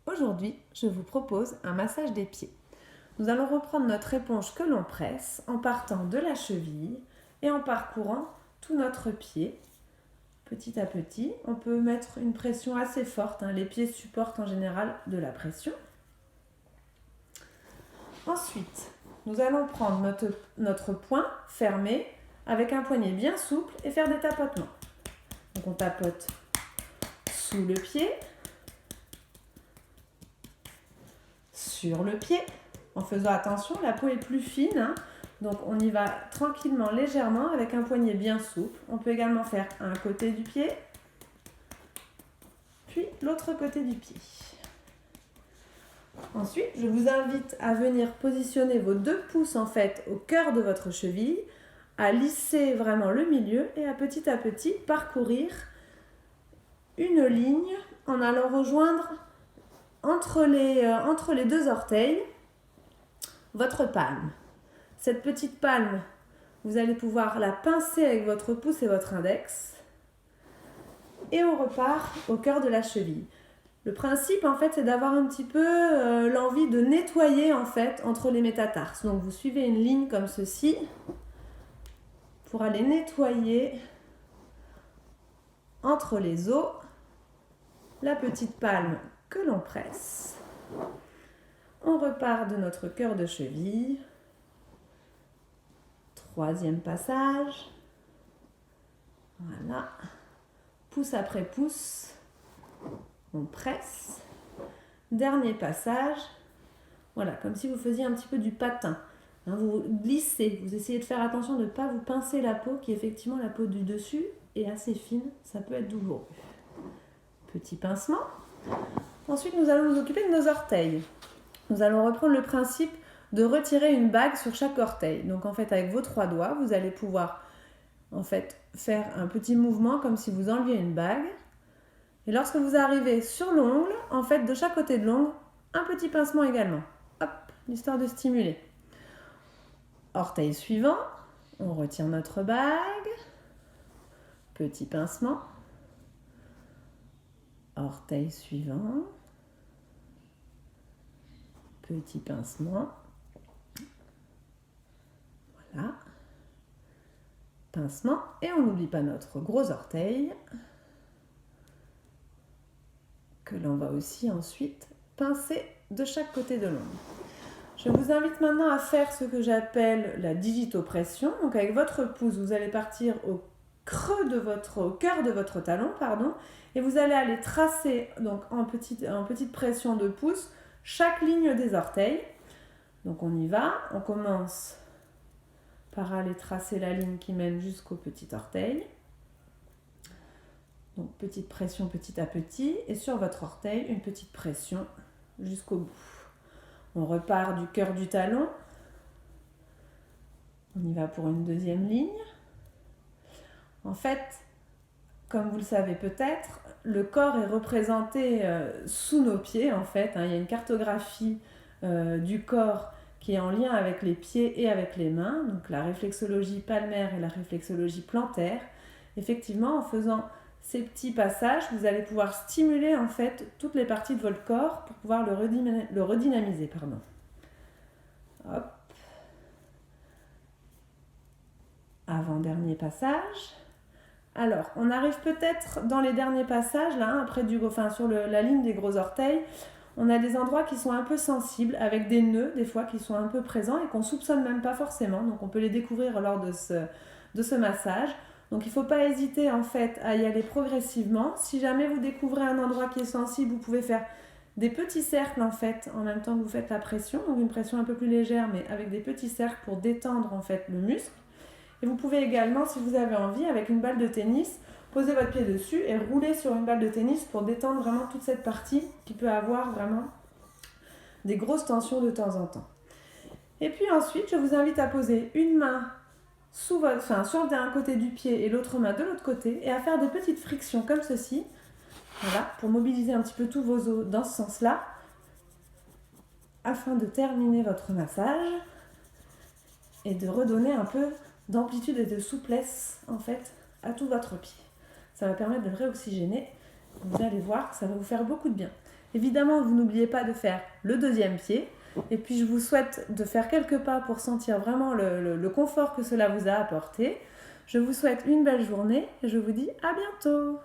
Aujourd'hui, je vous propose un massage des pieds. Nous allons reprendre notre éponge que l'on presse en partant de la cheville et en parcourant tout notre pied. Petit à petit, on peut mettre une pression assez forte. Les pieds supportent en général de la pression. Ensuite, nous allons prendre notre poing fermé avec un poignet bien souple et faire des tapotements. Donc on tapote sous le pied, sur le pied, en faisant attention, la peau est plus fine, donc on y va tranquillement, légèrement, avec un poignet bien souple. On peut également faire un côté du pied, puis l'autre côté du pied. Ensuite, je vous invite à venir positionner vos 2 pouces en fait au cœur de votre cheville, à lisser vraiment le milieu et à petit parcourir une ligne en allant rejoindre entre les 2 orteils votre palme. Cette petite palme, vous allez pouvoir la pincer avec votre pouce et votre index et on repart au cœur de la cheville. Le principe en fait c'est d'avoir un petit peu l'envie de nettoyer en fait entre les métatarses. Donc vous suivez une ligne comme ceci pour aller nettoyer entre les os la petite palme que l'on presse. On repart de notre cœur de cheville. 3e passage. Voilà. Pouce après pouce. On presse. Dernier passage. Voilà, comme si vous faisiez un petit peu du patin. Vous glissez. Vous essayez de faire attention de ne pas vous pincer la peau, qui effectivement, la peau du dessus est assez fine. Ça peut être douloureux. Petit pincement. Ensuite, nous allons nous occuper de nos orteils. Nous allons reprendre le principe de retirer une bague sur chaque orteil. Donc en fait, avec vos 3 doigts, vous allez pouvoir en fait faire un petit mouvement comme si vous enleviez une bague. Et lorsque vous arrivez sur l'ongle, en fait, de chaque côté de l'ongle, un petit pincement également. Hop, histoire de stimuler. Orteil suivant, on retire notre bague. Petit pincement. Orteil suivant. Petit pincement. Voilà. Pincement. Et on n'oublie pas notre gros orteil que l'on va aussi ensuite pincer de chaque côté de l'ongle. Je vous invite maintenant à faire ce que j'appelle la digitopression. Donc avec votre pouce, vous allez partir au cœur de votre talon, et vous allez aller tracer donc en petite pression de pouce chaque ligne des orteils. Donc on y va, on commence par aller tracer la ligne qui mène jusqu'au petit orteil. Donc petite pression petit à petit et sur votre orteil, une petite pression jusqu'au bout. On repart du cœur du talon. On y va pour une 2e ligne. En fait, comme vous le savez peut-être, le corps est représenté sous nos pieds en fait. Il y a une cartographie du corps qui est en lien avec les pieds et avec les mains, donc la réflexologie palmaire et la réflexologie plantaire. Effectivement, en faisant ces petits passages, vous allez pouvoir stimuler en fait toutes les parties de votre corps pour pouvoir le redynamiser. Hop. Avant-dernier passage. Alors, on arrive peut-être dans les derniers passages, là, sur la ligne des gros orteils, on a des endroits qui sont un peu sensibles, avec des nœuds, des fois, qui sont un peu présents et qu'on ne soupçonne même pas forcément. Donc, on peut les découvrir lors de ce massage. Donc, il ne faut pas hésiter, en fait, à y aller progressivement. Si jamais vous découvrez un endroit qui est sensible, vous pouvez faire des petits cercles, en fait, en même temps que vous faites la pression. Donc, une pression un peu plus légère, mais avec des petits cercles pour détendre, en fait, le muscle. Et vous pouvez également, si vous avez envie, avec une balle de tennis, poser votre pied dessus et rouler sur une balle de tennis pour détendre vraiment toute cette partie qui peut avoir vraiment des grosses tensions de temps en temps. Et puis ensuite, je vous invite à poser une main sur un côté du pied et l'autre main de l'autre côté et à faire des petites frictions comme ceci, voilà, pour mobiliser un petit peu tous vos os dans ce sens-là, afin de terminer votre massage et de redonner un peu d'amplitude et de souplesse en fait à tout votre pied. Ça va permettre de réoxygéner. Vous allez voir, ça va vous faire beaucoup de bien. Évidemment, vous n'oubliez pas de faire le deuxième pied. Et puis, je vous souhaite de faire quelques pas pour sentir vraiment le confort que cela vous a apporté. Je vous souhaite une belle journée et je vous dis à bientôt.